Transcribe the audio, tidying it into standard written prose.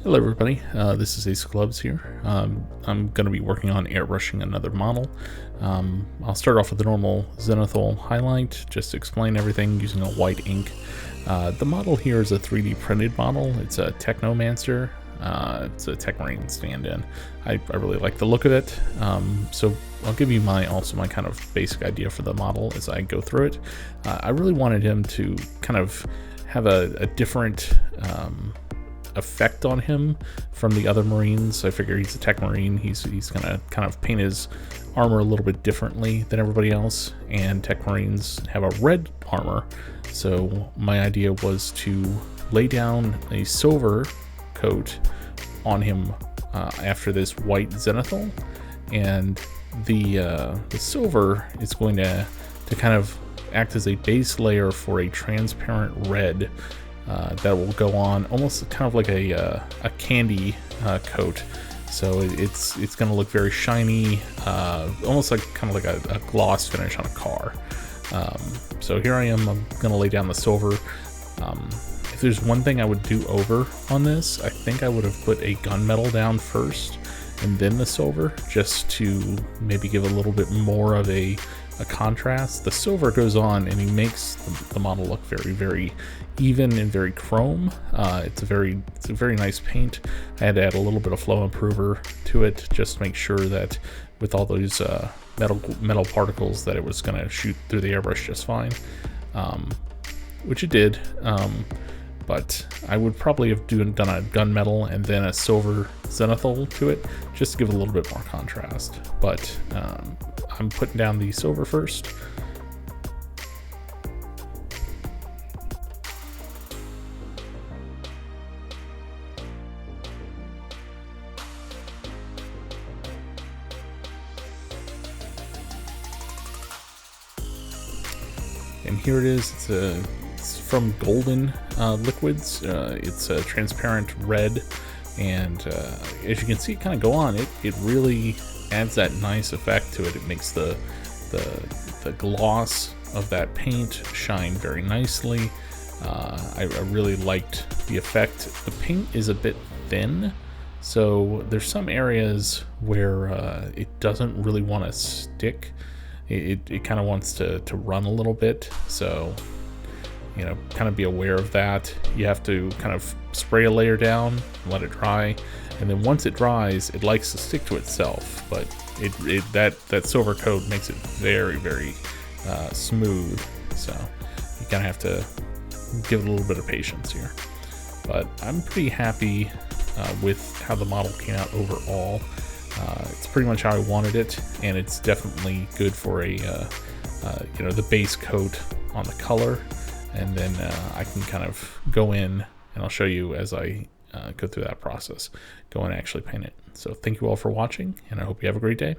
Hello everybody, this is Ace of Clubs here. I'm going to be working on airbrushing another model. I'll start off with the normal zenithal highlight, just to explain everything using a white ink. The model here is a 3D printed model. It's a Technomancer. It's a Techmarine stand-in. I really like the look of it, so I'll give you my kind of basic idea for the model as I go through it. I really wanted him to kind of have a different effect on him from the other Marines. I figure he's a Techmarine. He's gonna kind of paint his armor a little bit differently than everybody else, and Techmarines have a red armor. So my idea was to lay down a silver coat on him after this white zenithal, and the silver is going to kind of act as a base layer for a transparent red that will go on almost kind of like a candy coat. So it's going to look very shiny, almost like kind of like a gloss finish on a car. So here I am. I'm going to lay down the silver. If there's one thing I would do over on this, I think I would have put a gunmetal down first and then the silver, just to maybe give a little bit more of a contrast. The silver goes on and he makes the model look very, very even and very chrome. It's a very nice paint. I had to add a little bit of flow improver to it, just to make sure that with all those metal particles that it was going to shoot through the airbrush just fine, which it did. But I would probably have done a gunmetal and then a silver zenithal to it, just to give a little bit more contrast. But I'm putting down the silver first. And here it is. It's from Golden Liquids. It's a transparent red, and as you can see it kind of go on, it really adds that nice effect to it. It makes the gloss of that paint shine very nicely. I really liked the effect. The paint is a bit thin, so there's some areas where it doesn't really want to stick. It kind of wants to run a little bit, so you know, kind of be aware of that. You have to kind of spray a layer down, let it dry, and then once it dries, it likes to stick to itself, but that silver coat makes it very, very smooth, so you kind of have to give it a little bit of patience here. But I'm pretty happy with how the model came out overall. It's pretty much how I wanted it, and it's definitely good for a you know, the base coat on the color, and then I can kind of go in, and I'll show you as I go through that process, go and actually paint it. So thank you all for watching, and I hope you have a great day.